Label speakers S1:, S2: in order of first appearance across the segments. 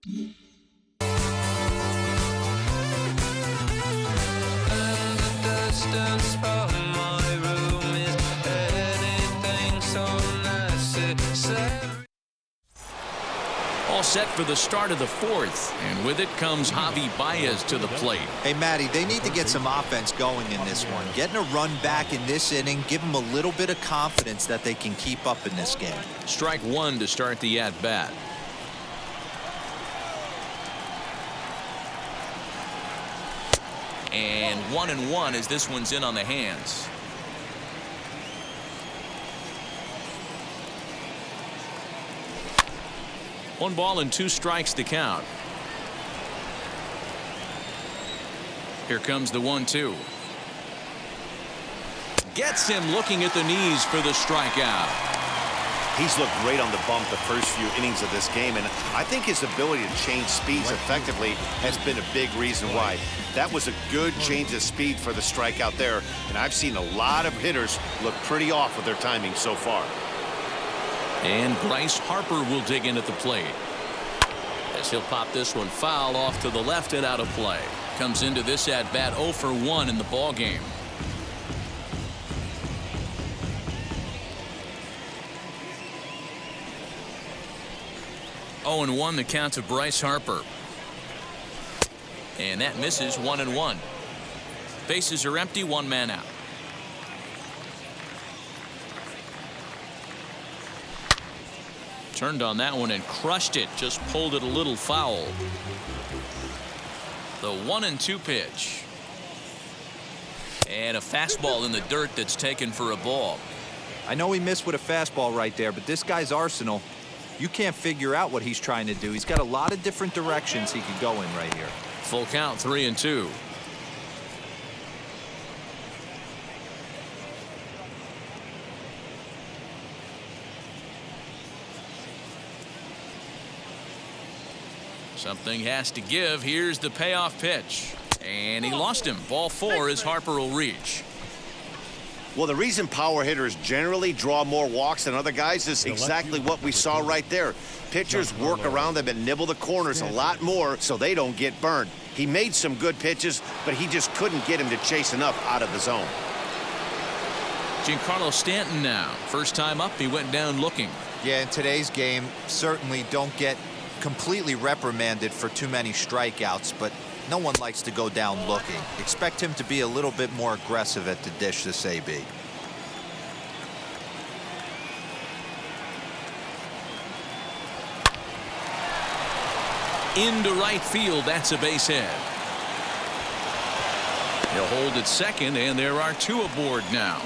S1: All set for the start of the fourth, and with it comes Javi Baez to the plate.
S2: Hey, Matty, they need to get some offense going in this one. Getting a run back in this inning, give them a little bit of confidence that they can keep up in this game.
S1: Strike one to start the at-bat. And 1-1 as this one's in on the hands. One ball and 2 strikes to count. Here comes the 1-2. Gets him looking at the knees for the strikeout.
S3: He's looked great on the bump the first few innings of this game, and I think his ability to change speeds effectively has been a big reason why. That was a good change of speed for the strikeout there, and I've seen a lot of hitters look pretty off with their timing so far.
S1: And Bryce Harper will dig in at the plate, as he'll pop this one foul off to the left and out of play. Comes into this at bat 0 for 1 in the ball game. Oh, and 1 the count to Bryce Harper. And that misses. 1-1. Bases are empty, 1 man out. Turned on that one and crushed it. Just pulled it a little foul. The 1-2 pitch. And a fastball in the dirt that's taken for a ball.
S2: I know he missed with a fastball right there, but this guy's arsenal, you can't figure out what he's trying to do. He's got a lot of different directions he could go in right here.
S1: Full count, 3-2. Something has to give. Here's the payoff pitch. And he lost him. Ball 4 as Harper will reach.
S3: Well, the reason power hitters generally draw more walks than other guys is exactly what we saw right there. Pitchers work around them and nibble the corners a lot more so they don't get burned. He made some good pitches, but he just couldn't get him to chase enough out of the zone.
S1: Giancarlo Stanton now. First time up, he went down looking.
S2: Yeah, in today's game, certainly don't get completely reprimanded for too many strikeouts, but no one likes to go down looking. Expect him to be a little bit more aggressive at the dish this AB.
S1: Into right field. That's a base hit. He'll hold at second, and there are 2 aboard now.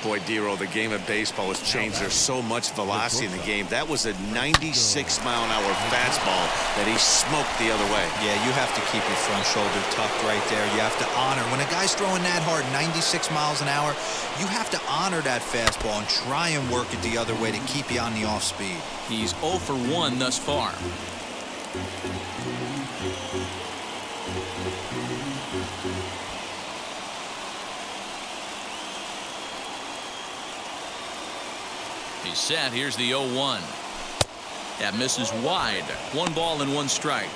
S3: Boy, Dero, the game of baseball has changed. There's so much velocity in the game. That was a 96-mile-an-hour fastball that he smoked the other way.
S2: Yeah, you have to keep your front shoulder tucked right there. You have to honor. When a guy's throwing that hard, 96 miles an hour, you have to honor that fastball and try and work it the other way to keep you on the off speed.
S1: He's 0 for 1 thus far. He's set. Here's the 0-1. That misses wide. 1 ball and 1 strike.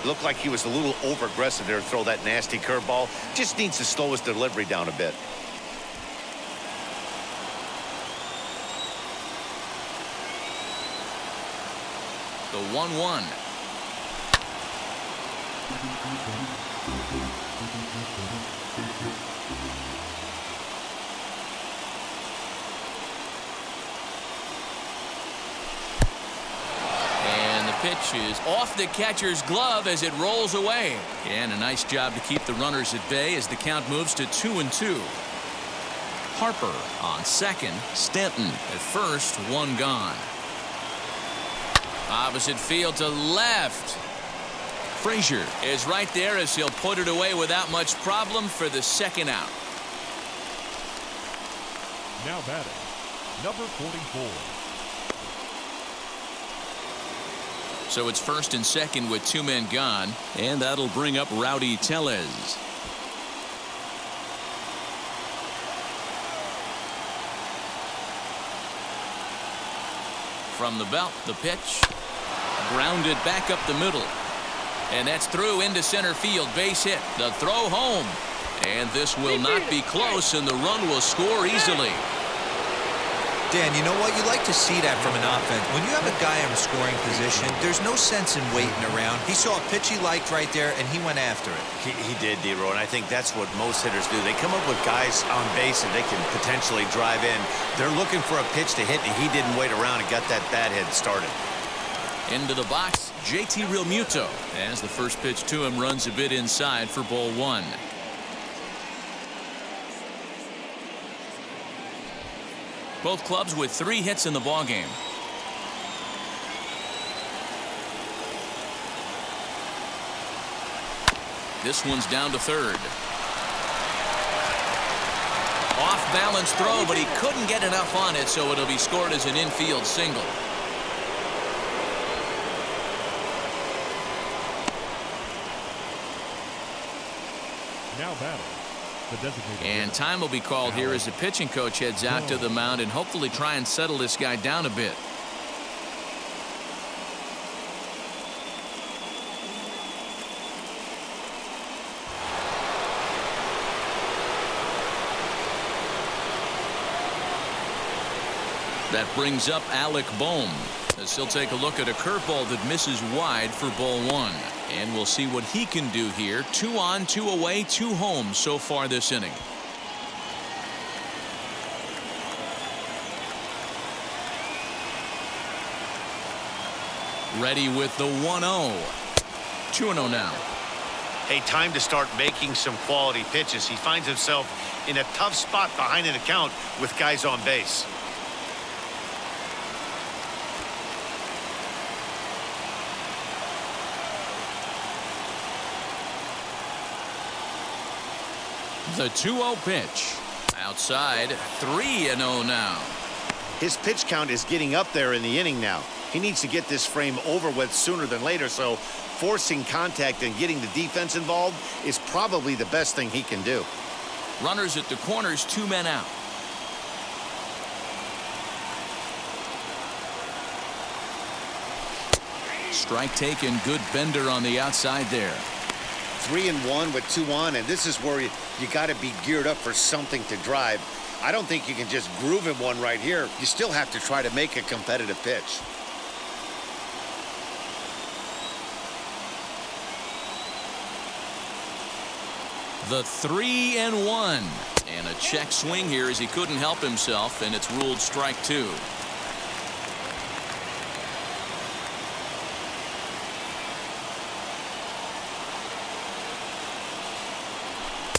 S3: Looked like he was a little over-aggressive there to throw that nasty curveball. Just needs to slow his delivery down a bit.
S1: The 1-1. Pitch is off the catcher's glove as it rolls away. And a nice job to keep the runners at bay as the count moves to 2-2. Harper on second. Stanton at first. 1 gone. Opposite field to left. Frazier is right there as he'll put it away without much problem for the 2nd out.
S4: Now batting, number 44.
S1: So it's 1st and 2nd with 2 men gone, and that'll bring up Rowdy Tellez. From the belt, the pitch. Grounded back up the middle. And that's through into center field. Base hit. The throw home. And this will not be close, and the run will score easily.
S2: Dan, you know what? You like to see that from an offense. When you have a guy in a scoring position, there's no sense in waiting around. He saw a pitch he liked right there, and he went after it.
S3: He did, D-Row, and I think that's what most hitters do. They come up with guys on base that they can potentially drive in. They're looking for a pitch to hit, and he didn't wait around and got that bat head started.
S1: Into the box, JT Realmuto, as the first pitch to him runs a bit inside for ball one. Both clubs with 3 hits in the ballgame. This one's down to third. Off balance throw, but he couldn't get enough on it, so it'll be scored as an infield single.
S4: Now batting.
S1: And time will be called here as the pitching coach heads out to the mound and hopefully try and settle this guy down a bit. That brings up Alec Bohm, as he'll take a look at a curveball that misses wide for ball one. And we'll see what he can do here. 2 on, 2 away, 2 home so far this inning. Ready with the 1-0. 2-0 now.
S3: Hey, time to start making some quality pitches. He finds himself in a tough spot behind an account with guys on base.
S1: The 2-0 pitch. Outside, 3-0 now.
S3: His pitch count is getting up there in the inning now. He needs to get this frame over with sooner than later, so forcing contact and getting the defense involved is probably the best thing he can do.
S1: Runners at the corners, 2 men out. Strike taken, good bender on the outside there.
S3: 3-1 with 2 on, and this is where you got to be geared up for something to drive. I don't think you can just groove him one right here. You still have to try to make a competitive pitch.
S1: The 3-1, and a check swing here as he couldn't help himself, and it's ruled strike 2.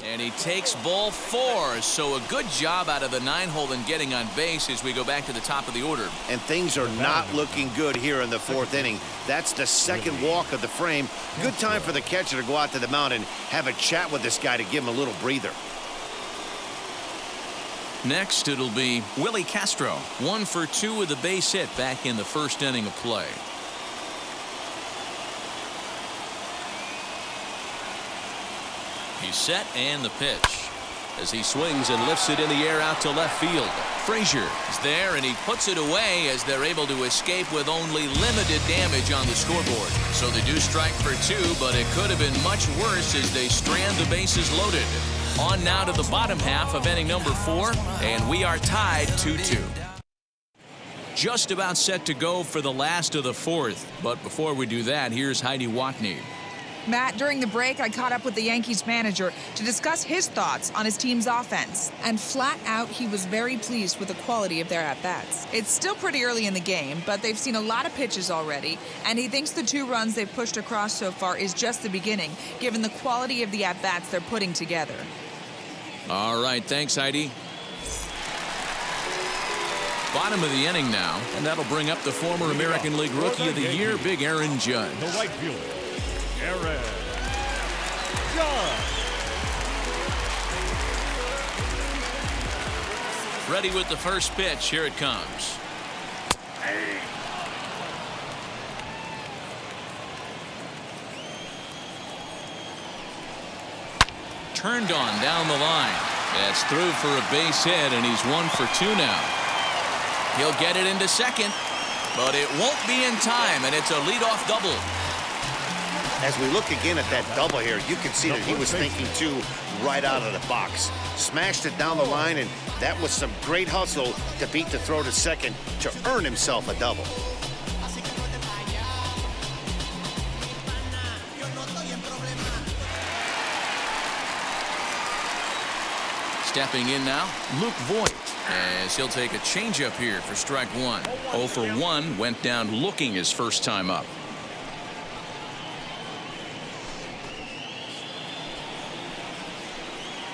S1: And he takes ball 4, so a good job out of the 9-hole in getting on base as we go back to the top of the order.
S3: And things are not looking good here in the 4th inning. That's the second walk of the frame. Good time for the catcher to go out to the mound and have a chat with this guy to give him a little breather.
S1: Next, it'll be Willie Castro. 1 for 2 with a base hit back in the 1st inning of play. He's set, and the pitch as he swings and lifts it in the air out to left field. Frazier is there, and he puts it away as they're able to escape with only limited damage on the scoreboard. So they do strike for 2, but it could have been much worse as they strand the bases loaded. On now to the bottom half of inning number 4, and we are tied 2-2. Just about set to go for the last of the 4th, but before we do that, here's Heidi Watney.
S5: Matt, during the break, I caught up with the Yankees manager to discuss his thoughts on his team's offense. And flat out, he was very pleased with the quality of their at-bats. It's still pretty early in the game, but they've seen a lot of pitches already, and he thinks the 2 runs they've pushed across so far is just the beginning, given the quality of the at-bats they're putting together.
S1: All right, thanks, Heidi. Bottom of the inning now, and that'll bring up the former American League Rookie of the Year, Big Aaron Judge.
S4: The right fielder, Aaron Judge.
S1: Ready with the first pitch. Here it comes. Turned on down the line. That's through for a base hit, and he's 1 for 2 now. He'll get it into second. but it won't be in time, and it's a leadoff double.
S3: As we look again at that double here, you can see that he was thinking too right out of the box. Smashed it down the line, and that was some great hustle to beat the throw to second to earn himself a double.
S1: Stepping in now, Luke Voigt, as he'll take a changeup here for strike one. 0 for 1, went down looking his first time up.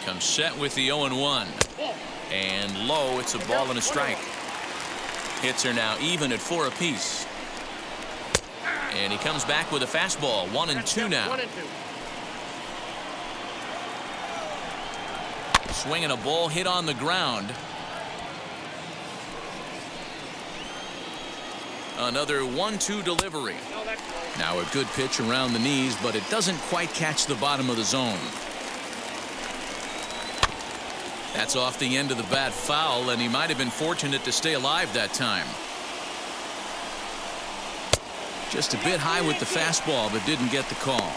S1: Comes set with the 0-1. And low, it's a ball and a strike. Hits are now even at 4 apiece. And he comes back with a fastball, 1-2 now. Swinging a ball hit on the ground. Another 1-2 delivery. Now a good pitch around the knees, but it doesn't quite catch the bottom of the zone. That's off the end of the bat foul, and he might have been fortunate to stay alive that time. Just a bit high with the fastball, but didn't get the call.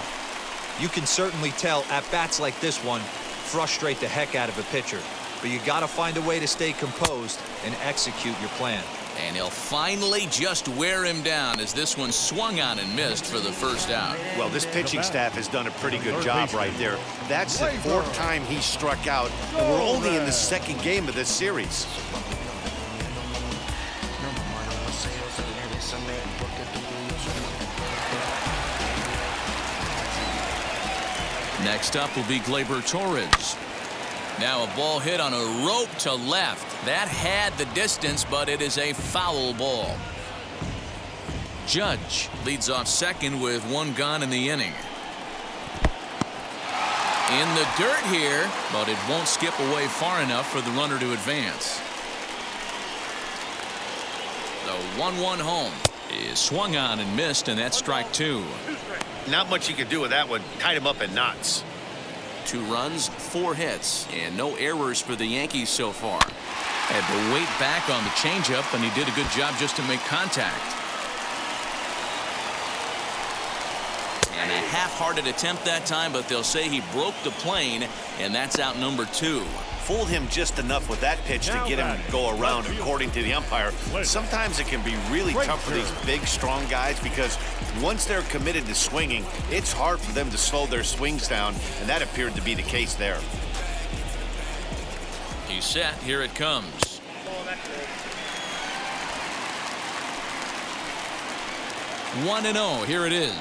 S2: You can certainly tell at bats like this one frustrate the heck out of a pitcher, but you got to find a way to stay composed and execute your plan.
S1: And he'll finally just wear him down as this one swung on and missed for the first out.
S3: Well, this pitching staff has done a pretty good job right there. That's the 4th time he struck out, and we're only in the 2nd game of this series.
S1: Next up will be Gleyber Torres. Now a ball hit on a rope to left. That had the distance, but it is a foul ball. Judge leads off second with 1 gone in the inning. In the dirt here, but it won't skip away far enough for the runner to advance. The 1-1 home is swung on and missed, and that's strike 2.
S3: Not much you can do with that one. Tied him up in knots.
S1: 2 runs, 4 hits, and no errors for the Yankees so far. Had to wait back on the changeup, and he did a good job just to make contact. And a half-hearted attempt that time, but they'll say he broke the plane, and that's out number 2.
S3: Fooled him just enough with that pitch to get him to go around, according to the umpire. Sometimes it can be really tough for these big, strong guys because once they're committed to swinging, it's hard for them to slow their swings down, and that appeared to be the case there.
S1: He's set. Here it comes. One and 0. Here it is.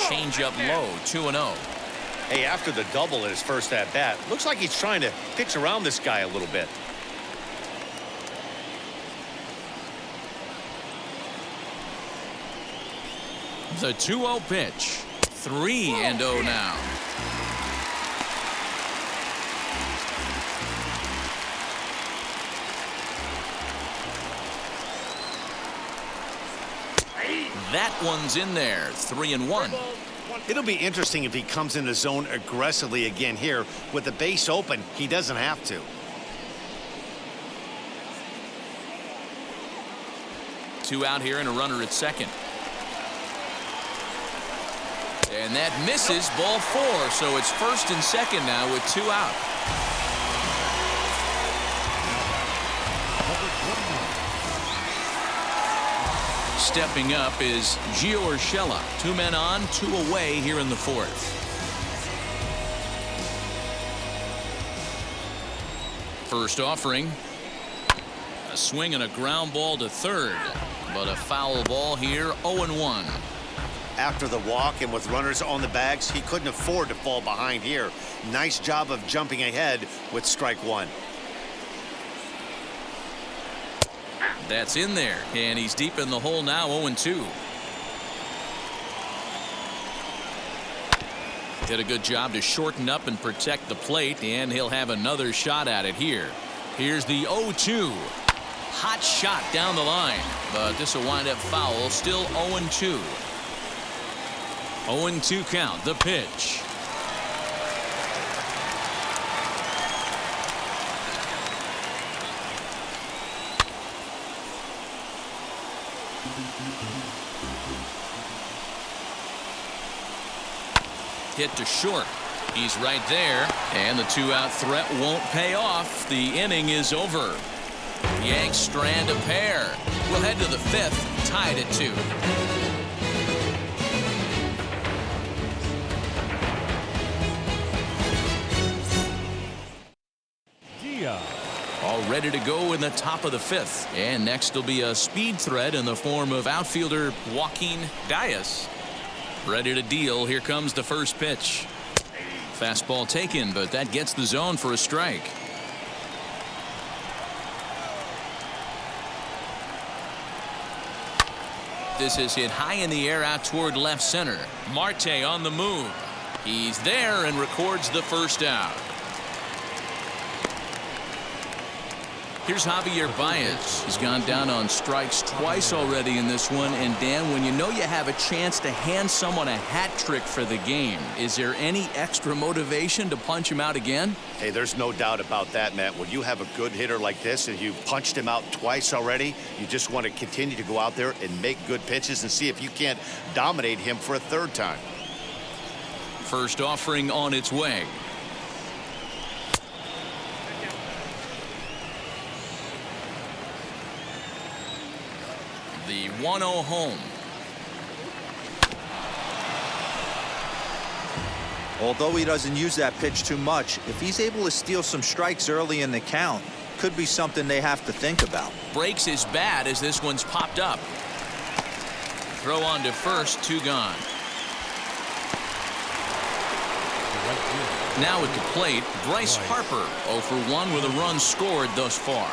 S1: Change up low. 2-0.
S3: Hey, after the double in his first at-bat, looks like he's trying to pitch around this guy a little bit.
S1: The 2-0 pitch. 3-0 now. That one's in there. 3-1.
S3: It'll be interesting if he comes in the zone aggressively again here. With the base open, he doesn't have to.
S1: Two out here and a runner at second. And that misses, ball 4, so it's first and second now with 2 out. Stepping up is Gio Urshela. 2 men on, 2 away here in the 4th. First offering. A swing and a ground ball to third, but a foul ball here. 0-1.
S3: After the walk and with runners on the bags, he couldn't afford to fall behind here. Nice job of jumping ahead with strike 1.
S1: That's in there, and he's deep in the hole now. 0-2. Did a good job to shorten up and protect the plate, and he'll have another shot at it here. Here's the 0-2. Hot shot down the line, but this will wind up foul. Still 0-2. 0-2 count. The pitch. Hit to short. He's right there, and the two-out threat won't pay off. The inning is over. Yanks strand a pair. We'll head to the fifth, tied at 2. All ready to go in the top of the fifth. And next will be a speed threat in the form of outfielder Joaquin Diaz. Ready to deal. Here comes the first pitch. Fastball taken, but that gets the zone for a strike. This is hit high in the air out toward left center. Marte on the move. He's there and records the first out. Here's Javier Baez. He's gone down on strikes twice already in this one. And Dan, when you know you have a chance to hand someone a hat trick for the game, is there any extra motivation to punch him out again?
S3: Hey, there's no doubt about that, Matt. When you have a good hitter like this and you've punched him out twice already, you just want to continue to go out there and make good pitches and see if you can't dominate him for a third time.
S1: First offering on its way. The 1-0 home.
S2: Although he doesn't use that pitch too much, if he's able to steal some strikes early in the count, could be something they have to think about.
S1: Breaks his bat as this one's popped up. Throw on to first, 2 gone. Now at the plate, Bryce Harper 0 for 1 with a run scored thus far.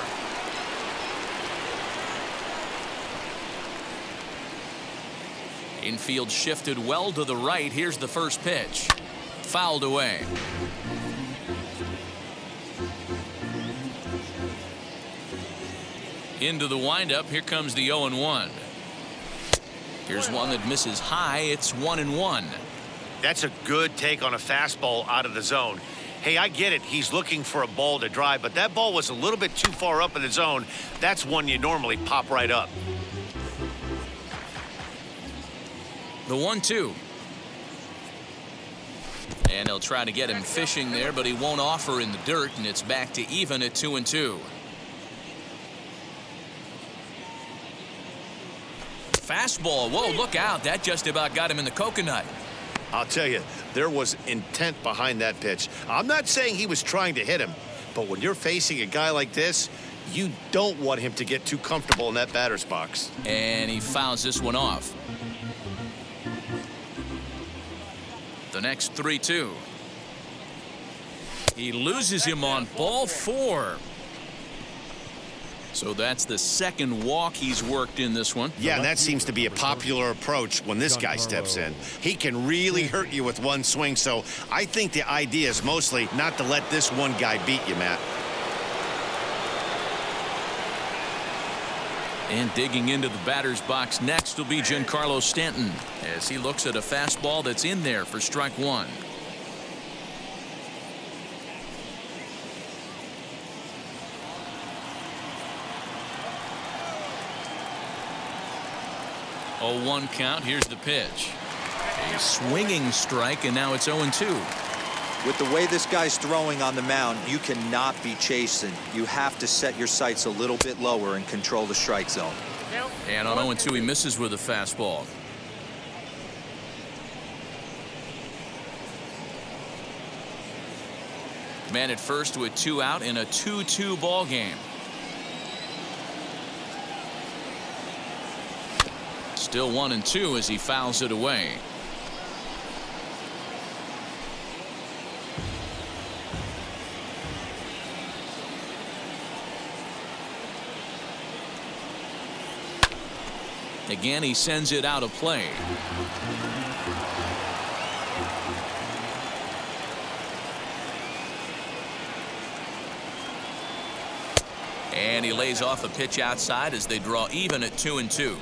S1: Infield shifted well to the right. Here's the first pitch. Fouled away. Into the windup. Here comes the 0-1. Here's one that misses high. It's 1-1.
S3: That's a good take on a fastball out of the zone. Hey, I get it. He's looking for a ball to drive, but that ball was a little bit too far up in the zone. That's one you normally pop right up.
S1: The 1-2. And he'll try to get him fishing there, but he won't offer in the dirt, and it's back to even at 2-2. Fastball. Whoa, look out. That just about got him in the coconut.
S3: I'll tell you, there was intent behind that pitch. I'm not saying he was trying to hit him, but when you're facing a guy like this, you don't want him to get too comfortable in that batter's box.
S1: And he fouls this one off. The next 3-2. He loses him on ball 4. So that's the second walk he's worked in this one.
S3: Yeah, and that seems to be a popular approach when this guy steps in. He can really hurt you with one swing, so I think the idea is mostly not to let this one guy beat you, Matt.
S1: And digging into the batter's box next will be Giancarlo Stanton as he looks at a fastball that's in there for strike 1. Oh, 1 count. Here's the pitch. A swinging strike, and now it's 0-2.
S2: With the way this guy's throwing on the mound, you cannot be chasing. You have to set your sights a little bit lower and control the strike zone.
S1: And on 0-2, he misses with a fastball. Man at first with 2 out in a 2-2 ball game. Still 1-2 as he fouls it away. Again, he sends it out of play. And he lays off a pitch outside as they draw even at 2-2.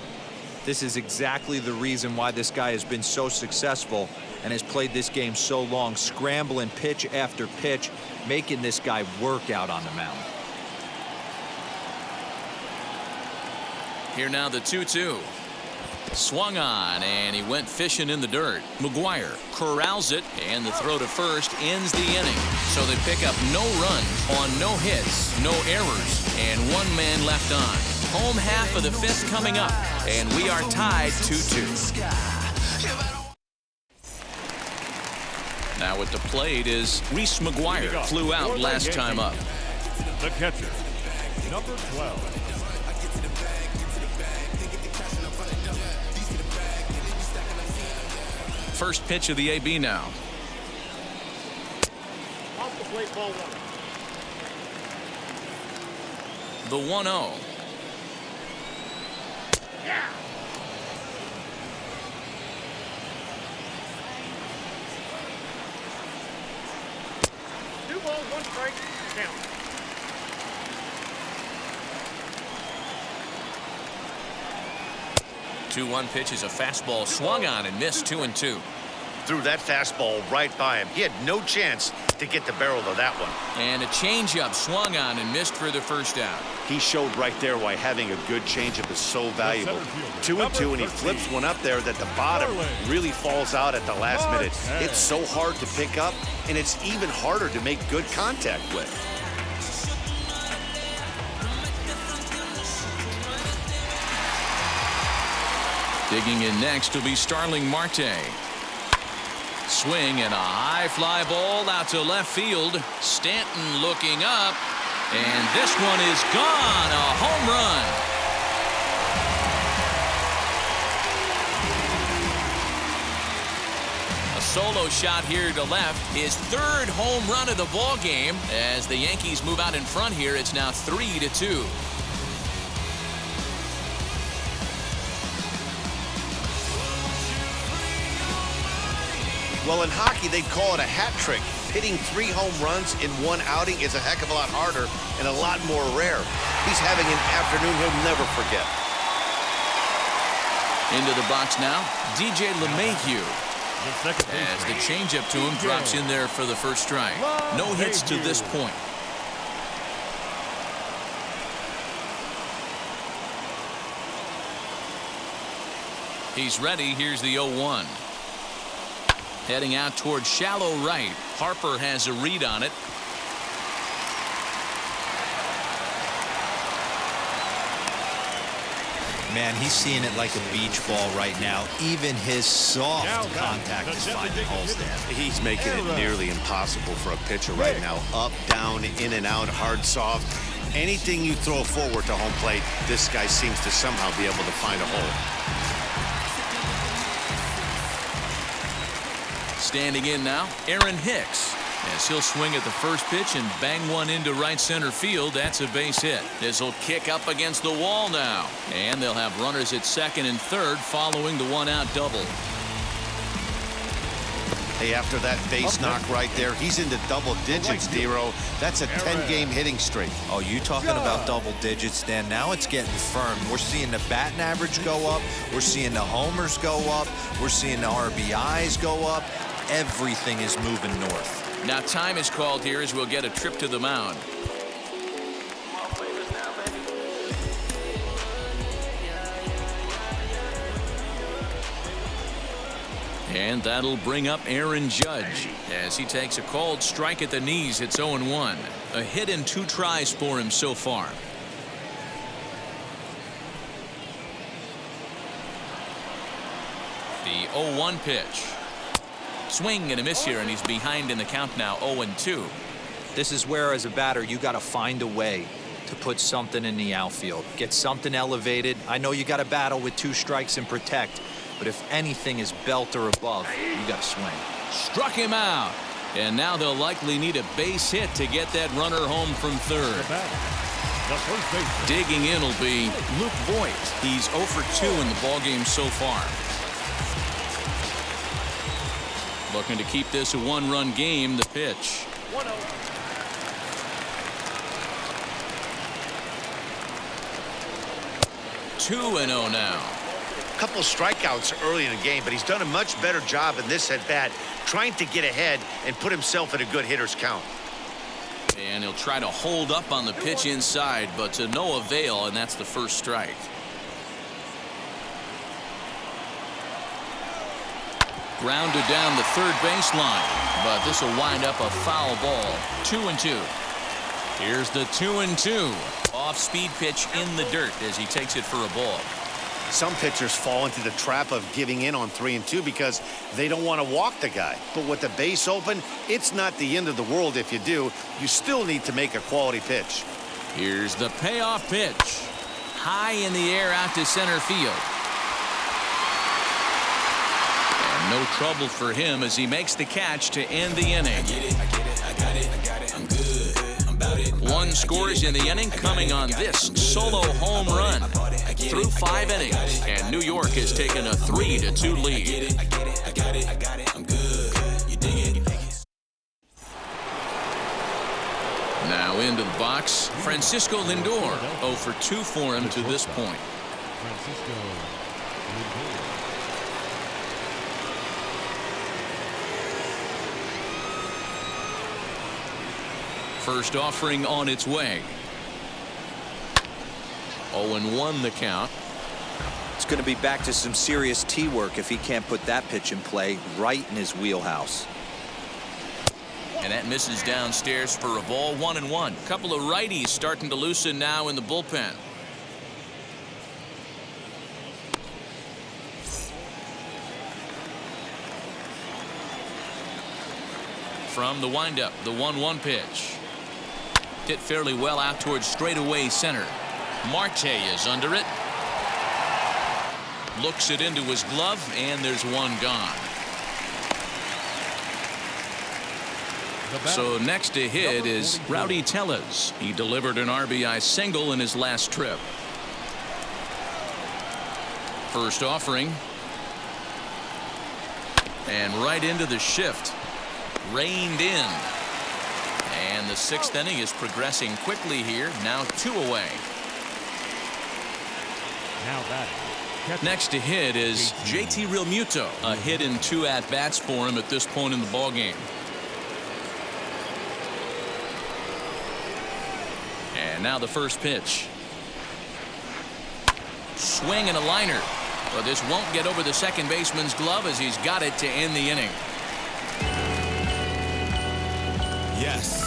S2: This is exactly the reason why this guy has been so successful and has played this game so long, scrambling pitch after pitch, making this guy work out on the mound.
S1: Here now the 2-2. Swung on, and he went fishing in the dirt. McGuire corrals it, and the throw to first ends the inning. So they pick up no runs on no hits, no errors, and one man left on. Home half of the fifth coming up, and we are tied 2-2. Now at the plate is Reese McGuire. Flew out last time up.
S4: The catcher, number 12.
S1: First pitch of the AB now.
S4: Off the plate, ball 1.
S1: The 1-0.
S4: Yeah. Two balls, 1 strike. Count.
S1: 2-1 pitch is a fastball swung on and missed. 2-2.
S3: Threw that fastball right by him. He had no chance to get the barrel of that one.
S1: And a changeup swung on and missed for the first out.
S3: He showed right there why having a good changeup is so valuable. 2-2, and he flips one up there that the bottom really falls out at the last minute. It's so hard to pick up, and it's even harder to make good contact with.
S1: Digging in next will be Starling Marte. Swing and a high fly ball out to left field. Stanton looking up, and this one is gone. A home run. A solo shot here to left. His third home run of the ball game. As the Yankees move out in front here, it's now 3-2.
S3: Well, in hockey, they'd call it a hat trick. Hitting 3 home runs in one outing is a heck of a lot harder and a lot more rare. He's having an afternoon he'll never forget.
S1: Into the box now, DJ LeMahieu. As the changeup to him drops in there for the first strike. No hits to this point. He's ready. Here's the 0-1. Heading out towards shallow right. Harper has a read on it.
S2: Man, he's seeing it like a beach ball right now. Even his soft contact is finding holes there.
S3: He's making it nearly impossible for a pitcher right now. Up, down, in and out, hard, soft. Anything you throw forward to home plate, this guy seems to somehow be able to find a hole.
S1: Standing in now, Aaron Hicks. As he'll swing at the first pitch and bang one into right center field. That's a base hit. This will kick up against the wall now. And they'll have runners at second and third following the one-out double.
S3: Hey, after that base knock right there, he's into double digits, Dero. That's a 10-game hitting streak.
S2: Oh, you talking about double digits, Dan? Now it's getting firm. We're seeing the batting average go up. We're seeing the homers go up. We're seeing the RBIs go up. Everything is moving north.
S1: Now time is called here as we'll get a trip to the mound. And that'll bring up Aaron Judge as he takes a called strike at the knees. It's 0-1. A hit in 2 tries for him so far. The 0-1 pitch. Swing and a miss here, and he's behind in the count now. 0-2.
S2: This is where, as a batter, you got to find a way to put something in the outfield. Get something elevated. I know you got to battle with 2 strikes and protect, but if anything is belt or above, you got to swing.
S1: Struck him out. And now they'll likely need a base hit to get that runner home from third. Digging in will be Luke Voigt. He's 0 for 2 in the ballgame so far. Looking to keep this a 1-run game. The pitch.
S4: 1-0.
S1: Two and 0 now.
S3: A couple strikeouts early in the game, but he's done a much better job in this at bat, trying to get ahead and put himself in a good hitter's count.
S1: And he'll try to hold up on the pitch inside, but to no avail, and that's the first strike. Grounded down the third baseline, but this will wind up a foul ball. 2-2. Here's the 2-2. Off-speed pitch in the dirt as he takes it for a ball.
S3: Some pitchers fall into the trap of giving in on 3-2 because they don't want to walk the guy. But with the base open, it's not the end of the world if you do. You still need to make a quality pitch.
S1: Here's the payoff pitch. High in the air out to center field. And no trouble for him as he makes the catch to end the inning. One scores in the inning coming on this solo home run. Through 5 innings, and New York has taken a 3-2 lead. Now into the box, Francisco Lindor. 0 for 2 for him to this point. First offering on its way. 0-1 the count.
S2: It's going to be back to some serious tee work if he can't put that pitch in play right in his wheelhouse.
S1: And that misses downstairs for a ball. 1-1. Couple of righties starting to loosen now in the bullpen. From the windup, the 1-1 pitch. Hit fairly well out towards straightaway center. Marte is under it. Looks it into his glove, and there's one gone. So next to hit is Rowdy Tellez. He delivered an RBI single in his last trip. First offering. And right into the shift. Reined in. And the 6th inning is progressing quickly here. Now 2 away.
S4: Now batting.
S1: Next to hit is JT Realmuto. A hit in 2 at-bats for him at this point in the ballgame. And now the first pitch. Swing and a liner. But this won't get over the second baseman's glove as he's got it to end the inning.
S6: Yes.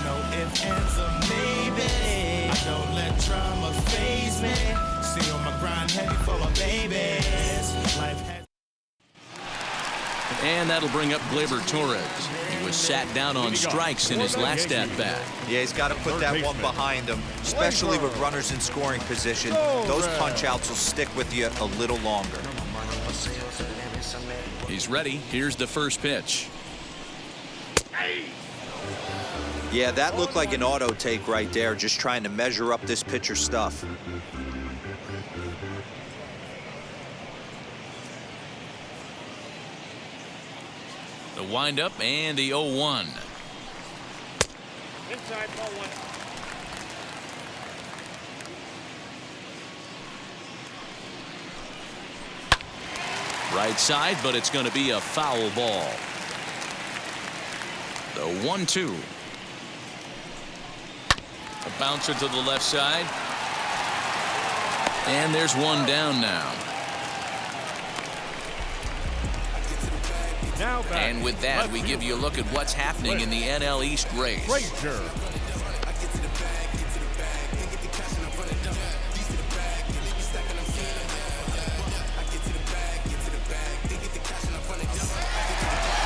S6: No ifs, ands, or maybe. I don't let trauma faze me. See on my grind heavy for my babies. Life has.
S1: And that'll bring up Gleyber Torres. He was sat down on strikes in his last at-bat.
S2: Yeah, he's got to put that one behind him, especially with runners in scoring position. Those punch-outs will stick with you a little longer.
S1: He's ready. Here's the first pitch.
S2: Yeah, that looked like an auto take right there, just trying to measure up this pitcher's stuff.
S1: The windup and the 0-1.
S4: Inside, ball 1.
S1: Right side, but it's going to be a foul ball. The 1-2. A bouncer to the left side. And there's one down now.
S4: Now batting.
S1: And with that, we give you a look at what's happening in the NL East race.
S4: Frazier.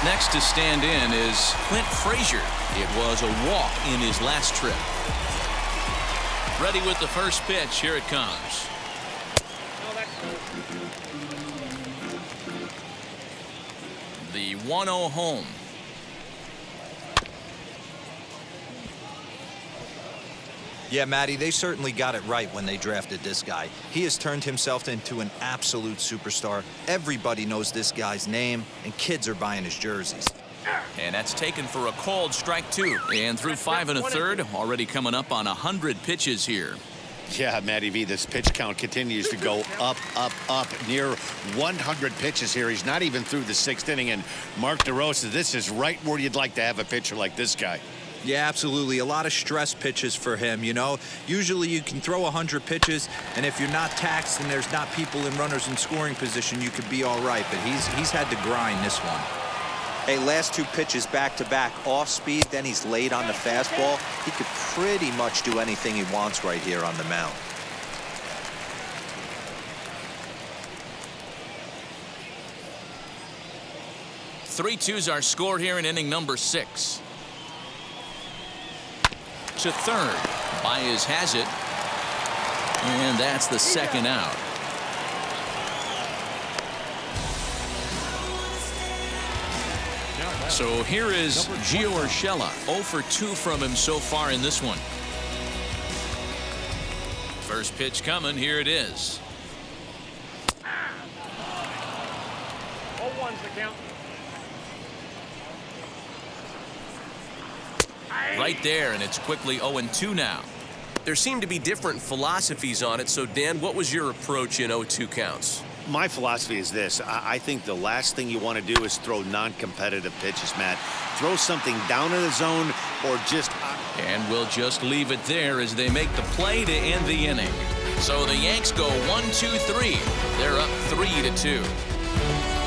S1: Next to stand in is Clint Frazier. It was a walk in his last trip. Ready with the first pitch. Here it comes.
S4: No, that's cool.
S1: The 1-0 home.
S2: Yeah, Matty, they certainly got it right when they drafted this guy. He has turned himself into an absolute superstar. Everybody knows this guy's name, and kids are buying his jerseys.
S1: And that's taken for a called strike 2. And through 5 1/3, already coming up on 100 pitches here.
S3: Yeah, Matty V, this pitch count continues to go up, up, up. Near 100 pitches here. He's not even through the 6th inning. And Mark DeRosa, this is right where you'd like to have a pitcher like this guy.
S2: Yeah, absolutely. A lot of stress pitches for him, you know. Usually you can throw 100 pitches, and if you're not taxed and there's not people and runners in scoring position, you could be all right. But he's had to grind this one. Hey, last 2 pitches back-to-back off speed, then he's late on the fastball. He could pretty much do anything he wants right here on the mound.
S1: Three twos are scored here in inning number 6. To third. Baez has it. And that's the second out. So here is Gio Urshela. 0 for 2 from him so far in this one. First pitch coming. Here it is.
S4: 0-1's the count.
S1: Right there, and it's quickly 0-2 now.
S7: There seem to be different philosophies on it. So, Dan, what was your approach in 0-2 counts?
S3: My philosophy is this. I think the last thing you want to do is throw non-competitive pitches, Matt. Throw something down in the zone or just...
S1: And we'll just leave it there as they make the play to end the inning. So the Yanks go 1-2-3. They're up 3-2.